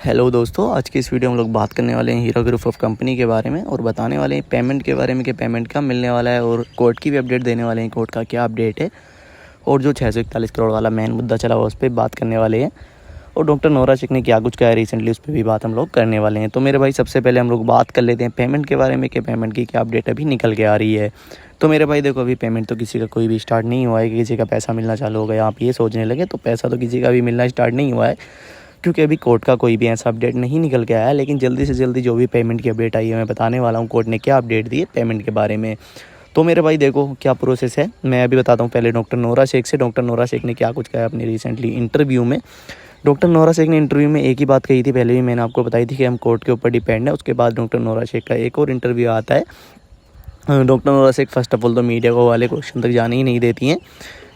Hello दोस्तों, आज की इस वीडियो में हम लोग बात करने वाले हैं हीरो ग्रुप ऑफ कंपनी के बारे में और बताने वाले हैं पेमेंट के बारे में कि पेमेंट कब मिलने वाला है और कोर्ट की भी अपडेट देने वाले हैं, कोर्ट का क्या अपडेट है और जो 641 करोड़ वाला मेन मुद्दा चला हुआ उस पर बात करने वाले हैं और डॉक्टर नोरा शेख ने क्या कुछ कहा है रिसेंटली उस पर भी बात हम लोग करने वाले हैं। तो मेरे भाई सबसे पहले हम लोग बात कर लेते हैं पेमेंट के बारे में कि पेमेंट की क्या अपडेट अभी निकल के आ रही है। तो मेरे भाई देखो, अभी पेमेंट तो किसी का कोई भी स्टार्ट नहीं हुआ है कि किसी का पैसा मिलना चालू हो गया आप ये सोचने लगे, तो पैसा तो किसी का भी मिलना स्टार्ट नहीं हुआ है क्योंकि अभी कोर्ट का कोई भी ऐसा अपडेट नहीं निकल के आया है। लेकिन जल्दी से जल्दी जो भी पेमेंट की अपडेट आई है मैं बताने वाला हूँ कोर्ट ने क्या अपडेट दी है पेमेंट के बारे में। तो मेरे भाई देखो क्या प्रोसेस है मैं अभी बताता हूँ। पहले डॉक्टर नोरा शेख से, डॉक्टर नोरा शेख ने क्या कुछ कहा अपनी रिसेंटली इंटरव्यू में। डॉक्टर नोरा शेख ने इंटरव्यू में एक ही बात कही थी, पहले भी मैंने आपको बताई थी कि हम कोर्ट के ऊपर डिपेंड है। उसके बाद डॉक्टर नोरा शेख का एक और इंटरव्यू आता है। Doctor Nora Sheikh first of all तो मीडिया को वाले क्वेश्चन तक जाने ही नहीं देती हैं,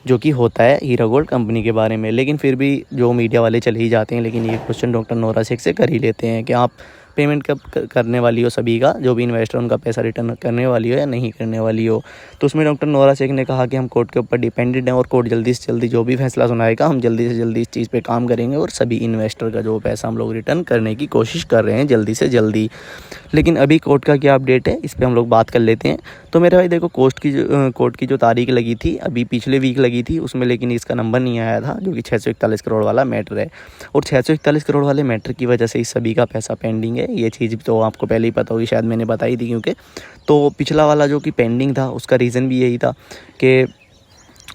जो कि होता है हीरो गोल्ड कंपनी के बारे में। लेकिन फिर भी जो मीडिया वाले चले ही जाते हैं, लेकिन ये क्वेश्चन डॉक्टर नोरा शेख से कर ही लेते हैं कि आप पेमेंट कब करने वाली हो, सभी का जो भी इन्वेस्टर उनका पैसा रिटर्न करने वाली हो या नहीं करने वाली हो। तो उसमें डॉक्टर नोरा शेख ने कहा कि हम कोर्ट के ऊपर डिपेंडेंट हैं और कोर्ट जल्दी से जल्दी जो भी फैसला सुनाएगा हम जल्दी से जल्दी इस चीज़ पे काम करेंगे और सभी इन्वेस्टर का जो पैसा हम लोग रिटर्न करने की कोशिश कर रहे हैं जल्दी से जल्दी। लेकिन अभी कोर्ट का क्या अपडेट है इस पर हम लोग बात कर लेते हैं। तो मेरे भाई देखो, कोर्ट की जो तारीख लगी थी अभी पिछले वीक लगी थी उसमें, लेकिन इसका नंबर नहीं आया था जो कि 641 करोड़ वाला मैटर है। और 641 करोड़ वाले मैटर की वजह से इस सभी का पैसा पेंडिंग है। ये चीज़ तो आपको पहले ही पता होगी, शायद मैंने बताई थी। क्योंकि तो पिछला वाला जो कि पेंडिंग था उसका रीज़न भी यही था कि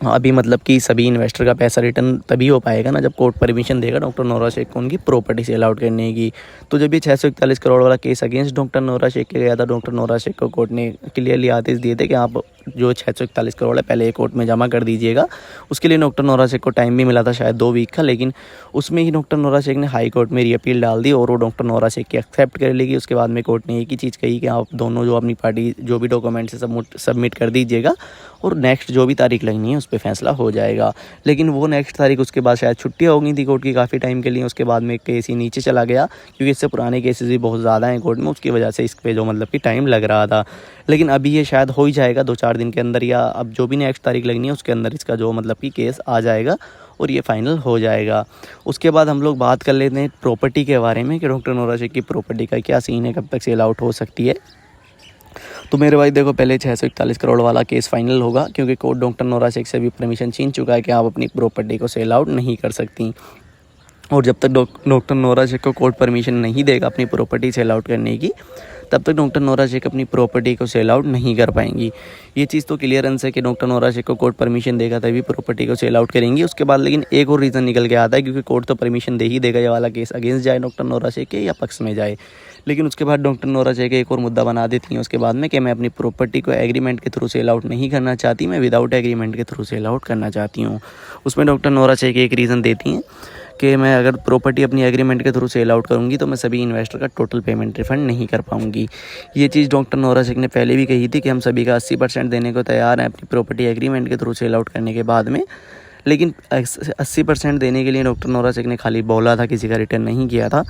अभी मतलब कि सभी इन्वेस्टर का पैसा रिटर्न तभी हो पाएगा ना जब कोर्ट परमिशन देगा डॉक्टर नोरा शेख को उनकी प्रॉपर्टी सेल आउट करने की। तो जब ये 641 करोड़ वाला case against doctor Nora Sheikh के गया था, डॉक्टर नोरा शेख को कोर्ट ने क्लियरली आदेश दिए थे कि आप जो 641 करोड़ है पहले कोर्ट में जमा कर दीजिएगा। उसके लिए डॉक्टर नोरा शेख को टाइम भी मिला था शायद 2 वीक का, लेकिन उसमें ही डॉक्टर नोरा शेख ने हाई कोर्ट में रीअपील डाल दी और वो डॉक्टर नोरा शेख की एक्सेप्ट कर लेगी। उसके बाद में कोर्ट ने एक ही चीज़ कही कि आप दोनों जो अपनी पार्टी जो भी डॉक्यूमेंट्स है सबमिट कर दीजिएगा और नेक्स्ट जो भी तारीख लगनी है उस पर फैसला हो जाएगा। लेकिन वो नेक्स्ट तारीख उसके बाद शायद छुट्टियाँ हो गई थी कोर्ट की काफ़ी टाइम के लिए। उसके बाद में केस ही नीचे चला गया क्योंकि इससे पुराने केसेस भी बहुत ज़्यादा हैं कोर्ट में, उसकी वजह से इस पे जो मतलब कि टाइम लग रहा था। लेकिन अभी ये शायद हो ही जाएगा 2-4 दिन के अंदर, या अब जो भी नेक्स्ट तारीख लगनी है उसके अंदर इसका जो मतलब कि केस आ जाएगा और ये फाइनल हो जाएगा। उसके बाद हम लोग बात कर लेते हैं प्रॉपर्टी के बारे में कि डॉक्टर नोरा शेख की प्रॉपर्टी का क्या सीन है, कब तक सेल आउट हो सकती है। तो मेरे भाई देखो, पहले 641 करोड़ वाला केस फाइनल होगा क्योंकि कोर्ट डॉक्टर नोरा शेख से भी परमिशन छीन चुका है कि आप अपनी प्रॉपर्टी को सेल आउट नहीं कर सकती। और जब तक डॉक्टर नोरा शेख को कोर्ट परमिशन नहीं देगा अपनी प्रॉपर्टी सेल आउट करने की, तब तक डॉक्टर नोरा शेख अपनी प्रॉपर्टी को सेल आउट नहीं कर पाएंगी। ये चीज़ तो क्लियरेंस है कि डॉक्टर नोरा शेख को कोर्ट परमिशन देगा तभी प्रॉपर्टी को सेल आउट करेंगी। उसके बाद लेकिन एक और रीज़न निकल के आता है क्योंकि कोर्ट तो परमिशन दे ही देगा ये वाला केस अगेंस्ट जाए डॉक्टर नोरा शेख के या पक्ष में जाए। लेकिन उसके बाद डॉक्टर नोरा शेख एक और मुद्दा बना देती हैं उसके बाद में कि मैं अपनी प्रॉपर्टी को एग्रीमेंट के थ्रू सेल आउट नहीं करना चाहती, मैं विदाउट एग्रीमेंट के थ्रू सेल आउट करना चाहती हूँ। उसमें डॉक्टर नोरा शेख एक रीज़न देती हैं कि मैं अगर प्रॉपर्टी अपनी एग्रीमेंट के थ्रू सेल आउट करूंगी तो मैं सभी इन्वेस्टर का टोटल पेमेंट रिफंड नहीं कर पाऊंगी। ये चीज़ डॉक्टर नोरा शेख ने पहले भी कही थी कि हम सभी का 80% देने को तैयार हैं अपनी प्रॉपर्टी एग्रीमेंट के थ्रू सेल आउट करने के बाद में। लेकिन 80% देने के लिए डॉक्टर नोरा शेख ने खाली बोला था, किसी का रिटर्न नहीं किया था।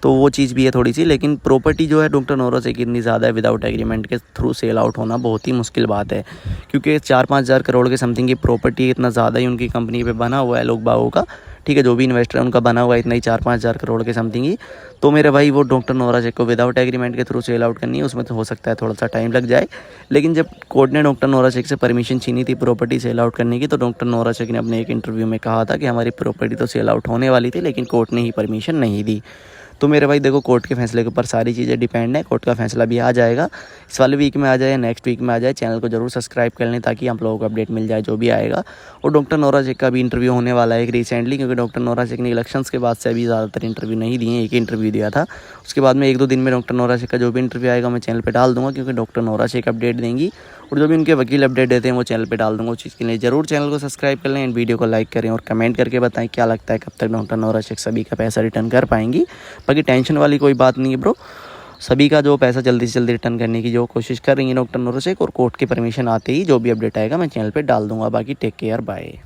तो वो चीज़ भी है थोड़ी सी। लेकिन प्रॉपर्टी जो है डॉक्टर नोरा शेख इतनी ज़्यादा है, विदाउट एग्रीमेंट के थ्रू सेल आउट होना बहुत ही मुश्किल बात है क्योंकि 4-5 हज़ार करोड़ के समथिंग की प्रॉपर्टी इतना ज़्यादा ही उनकी कंपनी पे बना हुआ है लोग बागों का, ठीक है, जो भी इन्वेस्टर है उनका बना हुआ है इतना ही 4-5 हज़ार करोड़ के समथिंग ही। तो मेरे भाई वो डॉक्टर नोरा शेख को विदाउट एग्रीमेंट के थ्रू सेल आउट करनी है, उसमें तो हो सकता है थोड़ा सा टाइम लग जाए। लेकिन जब कोर्ट ने डॉक्टर नोरा शेख से परमिशन छीनी थी प्रॉपर्टी सेल आउट करने की, तो डॉक्टर नोरा शेख ने अपने एक इंटरव्यू में कहा था कि हमारी प्रॉपर्टी तो सेल आउट होने वाली थी लेकिन कोर्ट ने ही परमिशन नहीं दी। तो मेरे भाई देखो, कोर्ट के फैसले के ऊपर सारी चीज़ें डिपेंड है। कोर्ट का फैसला भी आ जाएगा, इस वाले वीक में आ जाए, नेक्स्ट वीक में आ जाए। चैनल को जरूर सब्सक्राइब कर लें ताकि आप लोगों को अपडेट मिल जाए जो भी आएगा। और डॉक्टर नोरा शेख का भी इंटरव्यू होने वाला है एक रिसेंटली, क्योंकि डॉक्टर नोरा शेख ने इलेक्शंस के बाद से अभी ज़्यादातर इंटरव्यू नहीं दिए, एक ही इंटरव्यू दिया था। उसके बाद में 1-2 दिन में डॉक्टर नोरा शेख का जो भी इंटरव्यू आएगा मैं चैनल पर डाल दूँगा, क्योंकि डॉक्टर नोरा शेख अपडेट देंगी और जो भी उनके वकील अपडेट देते हैं वो चैनल पे डाल दूँगा। उस चीज़ के लिए ज़रूर चैनल को सब्सक्राइब कर लें एंड वीडियो को लाइक करें और कमेंट करके बताएं क्या लगता है कब तक डॉक्टर नोरा शेख सभी का पैसा रिटर्न कर पाएंगी। बाकी टेंशन वाली कोई बात नहीं है ब्रो, सभी का जो पैसा जल्दी से जल्दी रिटर्न करने की जो कोशिश कर रही है डॉक्टर नोरा शेख, और कोर्ट की परमिशन आते ही जो भी अपडेट आएगा मैं चैनल पर डाल दूँगा। बाकी टेक केयर, बाय।